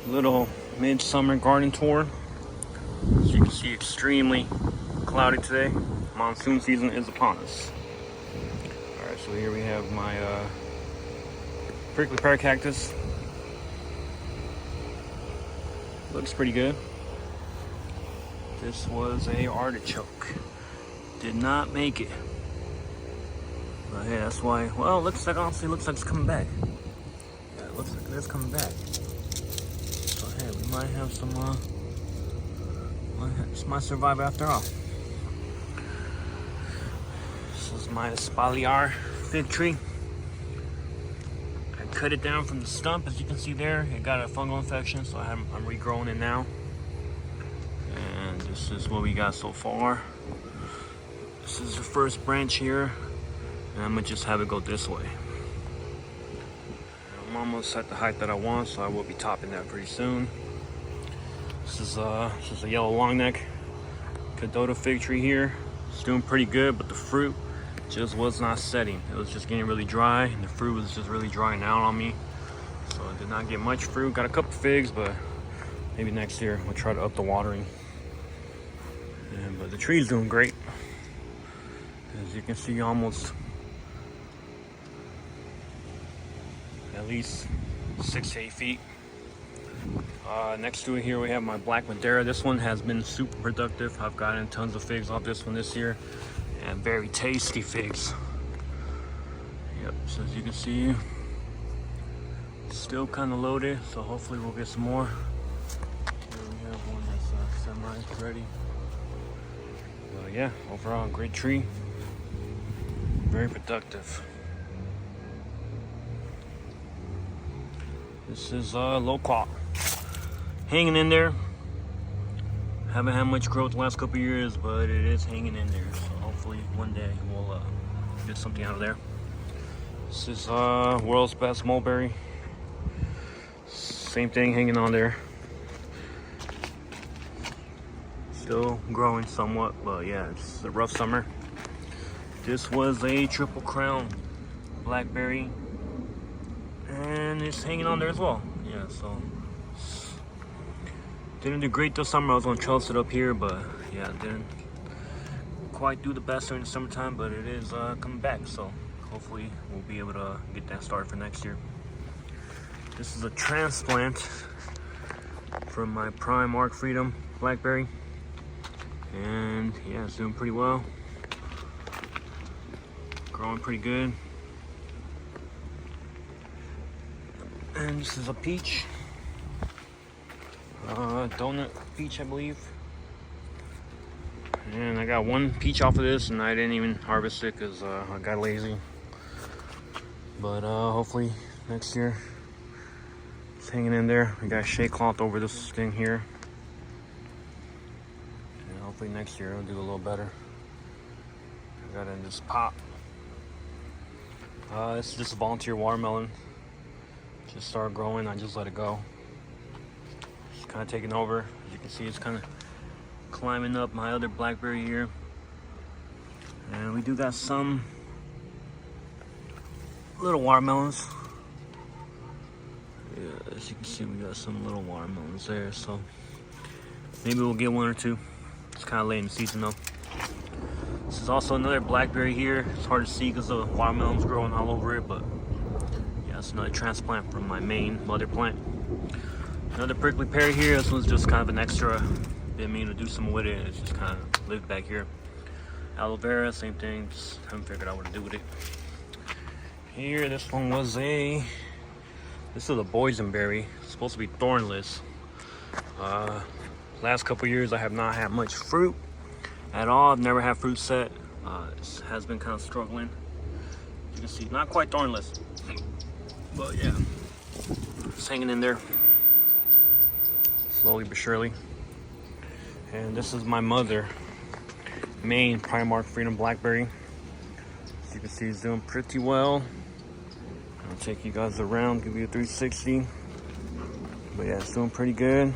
Little midsummer garden tour. As you can see, extremely cloudy today. Monsoon season is upon us. Alright, so here we have my prickly pear cactus. Looks pretty good. This was a artichoke. Did not make it. But hey, that's why, well, it looks like, honestly, looks like it's coming back. Yeah, it looks like it is coming back. So hey, we might have some, this might survive after all. This is my espaliar fig tree. I cut it down from the stump, as you can see there. It got a fungal infection, so I'm regrowing it now. And this is what we got so far. This is the first branch here, and I'm gonna just have it go this way. I'm almost at the height that I want, so I will be topping that pretty soon. This is a yellow long neck Cadota fig tree here. It's doing pretty good, but the fruit just was not setting. It was just getting really dry, and the fruit was just really drying out on me. So I did not get much fruit. Got a couple figs, but maybe next year we'll try to up the watering. But the tree's doing great. As you can see, almost at least 6 to 8 feet. Next to it here we have my black Madeira. This one has been super productive. I've gotten tons of figs off this one this year, and very tasty figs. Yep, so as you can see, still kind of loaded, so hopefully we'll get some more. Here we have one that's semi-ready. Yeah, overall, great tree. Very productive. This is loquat. Hanging in there. Haven't had much growth the last couple of years, but it is hanging in there. So hopefully one day we'll get something out of there. This is world's best mulberry. Same thing, hanging on there. Still growing somewhat, but yeah, it's a rough summer. This was a triple crown blackberry, and it's hanging on there as well. Yeah, so didn't do great this summer. I was gonna trellis it up here, but yeah, didn't quite do the best during the summertime, but it is coming back, so hopefully we'll be able to get that started for next year. This is a transplant from my prime Arc Freedom blackberry, and yeah, it's doing pretty well. Growing pretty good. And this is a peach. Donut peach, I believe. And I got one peach off of this, and I didn't even harvest it because I got lazy. But hopefully next year it's hanging in there. We got shea cloth over this thing here. And hopefully next year it'll do a little better. I got it in this pot. This is just a volunteer watermelon. Just started growing, I just let it go. It's kind of taking over. As you can see, it's kind of climbing up my other blackberry here. And we do got some little watermelons. Yeah, as you can see, we got some little watermelons there. So maybe we'll get one or two. It's kind of late in the season though. This is also another blackberry here. It's hard to see because the watermelon's growing all over it, but yeah, it's another transplant from my main mother plant. Another prickly pear here. This one's just kind of an extra. Didn't mean to do something with it. It's just kind of lived back here. Aloe vera, same thing. Just haven't figured out what to do with it. Here, this one was this is a boysenberry. It's supposed to be thornless. Last couple years I have not had much fruit at all. I've never had fruit set. It has been kind of struggling. You can see, not quite thornless, but yeah, it's hanging in there slowly but surely. And this is my mother main Primark Freedom Blackberry. As you can see, it's doing pretty well. I'll take you guys around, give you a 360. But yeah, it's doing pretty good. And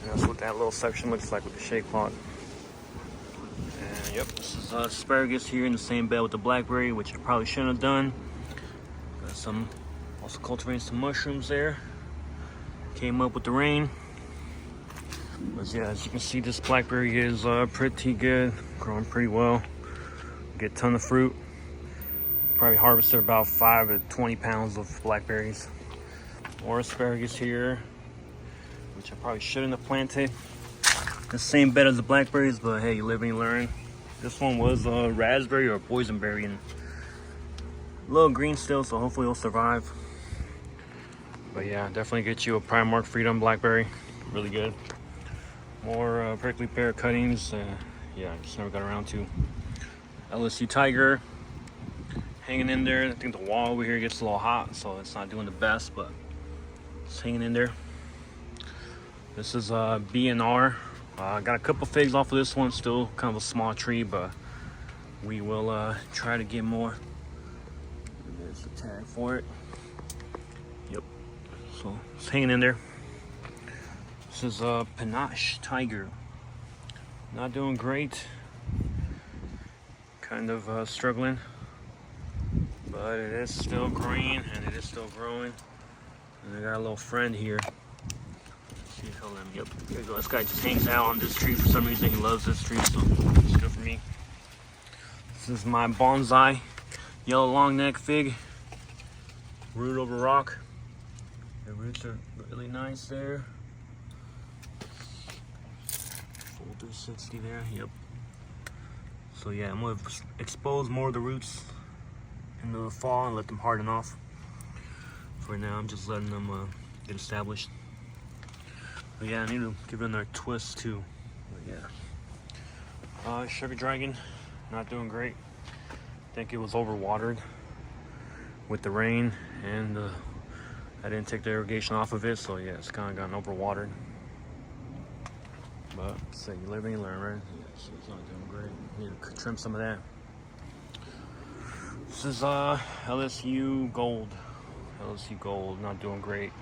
that's what that little section looks like with the shea cloth. And yep, this is asparagus here in the same bed with the blackberry, which I probably shouldn't have done. Got some, also cultivating some mushrooms there. Came up with the rain. But yeah, as you can see, this blackberry is pretty good, growing pretty well. Get a ton of fruit. Probably harvested about 5 to 20 pounds of blackberries. More asparagus here, which I probably shouldn't have planted. The same bed as the blackberries, but hey, you live and you learn. This one was a raspberry or a boysenberry, and a little green still, so hopefully it'll survive. But yeah, definitely get you a Primark Freedom blackberry, really good. More prickly pear cuttings. Yeah, I just never got around to. LSU Tiger hanging in there. I think the wall over here gets a little hot, so it's not doing the best, but it's hanging in there. This is B&R. Got a couple figs off of this one. Still kind of a small tree, but we will try to get more. There's the tag for it. Yep. So it's hanging in there. This is Panache Tiger. Not doing great. Kind of struggling, but it is still green and it is still growing. And I got a little friend here. Let's see, hold on. Yep, here we go. This guy just hangs out on this tree for some reason. He loves this tree, so it's good for me. This is my bonsai yellow long neck fig. Root over rock. The roots are really nice there. Full 360 there. Yep. So yeah, I'm gonna expose more of the roots in the fall and let them harden off. For now, I'm just letting them get established. But yeah, I need to give it another twist too. But yeah. Sugar dragon, not doing great. I think it was overwatered with the rain, and I didn't take the irrigation off of it, so yeah, it's kind of gotten overwatered. But so you live and you learn, right? Yeah, so it's not doing great. Need to trim some of that. This is LSU Gold. LSU Gold, not doing great.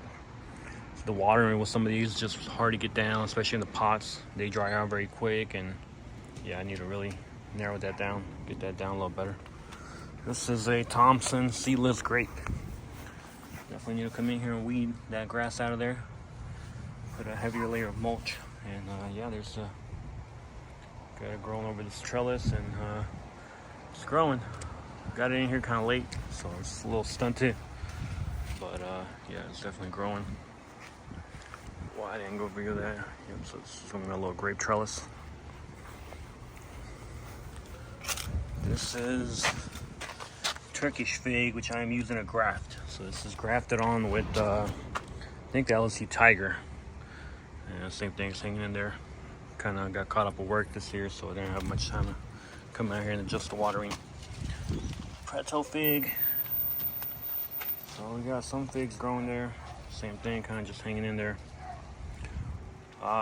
The watering with some of these is just hard to get down, especially in the pots. They dry out very quick, and yeah, I need to really narrow that down, get that down a little better. This is a Thompson seedless grape. Definitely need to come in here and weed that grass out of there. Put a heavier layer of mulch. And yeah, there's got it growing over this trellis, and it's growing. Got it in here kind of late, so it's a little stunted. But yeah, it's definitely growing. Wide angle view of that. Yep, so it's gonna be a little grape trellis. This is Turkish fig, which I am using a graft. So this is grafted on with I think the LSU Tiger. And same thing, it's hanging in there. Kind of got caught up with work this year, so I didn't have much time to come out here and adjust the watering. Prato fig. So we got some figs growing there. Same thing, kind of just hanging in there.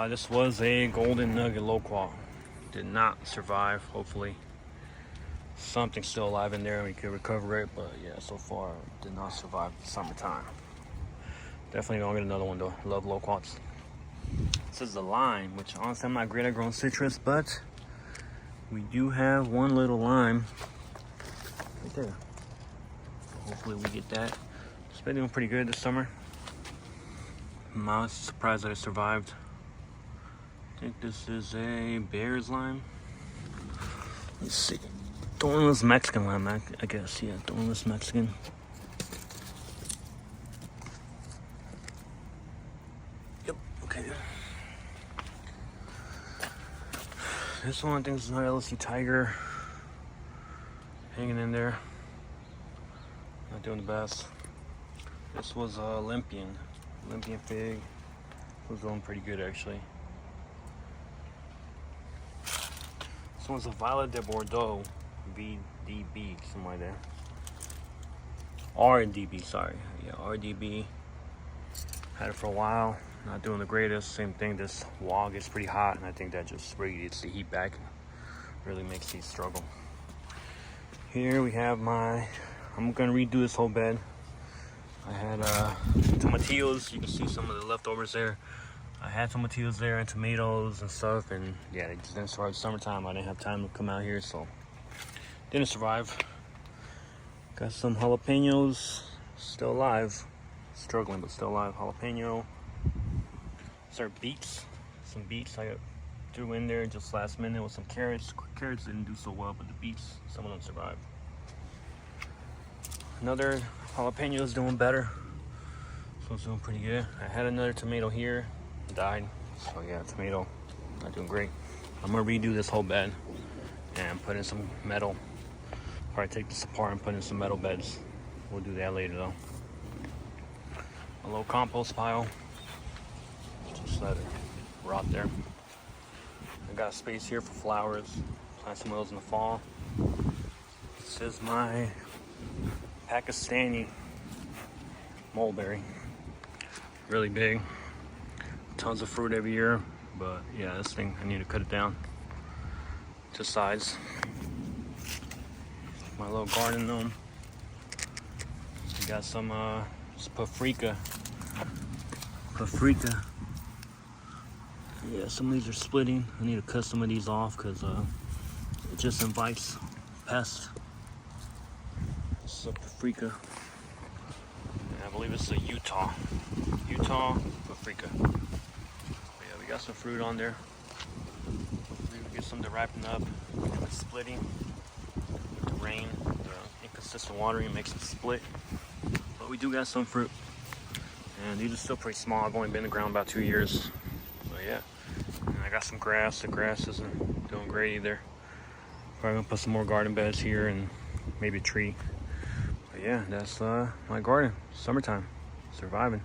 This was a golden nugget loquat. Did not survive, hopefully. Something's still alive in there and we could recover it, but yeah, so far did not survive the summertime. Definitely gonna get another one though. Love loquats. This is the lime, which honestly I'm not great at growing citrus, but we do have one little lime right there. So hopefully we get that. It's been doing pretty good this summer. I'm surprised that it survived. I think this is a bear's lime. Let's see. Thornless Mexican lime, I guess. Yeah, thornless Mexican. Yep, okay. This one I think is an LSU Tiger. Hanging in there. Not doing the best. This was a Olympian fig. It was doing pretty good actually. This one's a Violet de Bordeaux. VDB, something like that. RDB, sorry. Yeah, RDB. Had it for a while. Not doing the greatest. Same thing, this wall gets pretty hot, and I think that just radiates the heat back. Really makes these struggle. Here we have I'm gonna redo this whole bed. I had tomatillos. You can see some of the leftovers there. I had tomatillos there and tomatoes and stuff, and yeah, they just didn't survive summertime. I didn't have time to come out here, so didn't survive. Got some jalapenos, still alive. Struggling, but still alive. Jalapeno. These are beets. Some beets I threw in there just last minute with some carrots. Carrots didn't do so well, but the beets, some of them survived. Another jalapeno is doing better. So it's doing pretty good. I had another tomato here, died. So yeah, tomato not doing great. I'm gonna redo this whole bed and put in some metal. Probably take this apart and put in some metal beds. We'll do that later though. A little compost pile. Just let it rot there. I got space here for flowers. Plant some of those in the fall. This is my Pakistani mulberry. Really big. Tons of fruit every year. But yeah, this thing, I need to cut it down to size. My little garden gnome. We got some paprika. Yeah, some of these are splitting. I need to cut some of these off because it just invites pests. This is a paprika. I believe it's a Utah paprika. But yeah, we got some fruit on there. Maybe get some to ripen up. It's splitting with the rain. The inconsistent watering makes it split. But we do got some fruit. And these are still pretty small. I've only been in the ground about 2 years. But yeah. And I got some grass. The grass isn't doing great either. Probably gonna put some more garden beds here and maybe a tree. But yeah, that's my garden. Summertime. Surviving.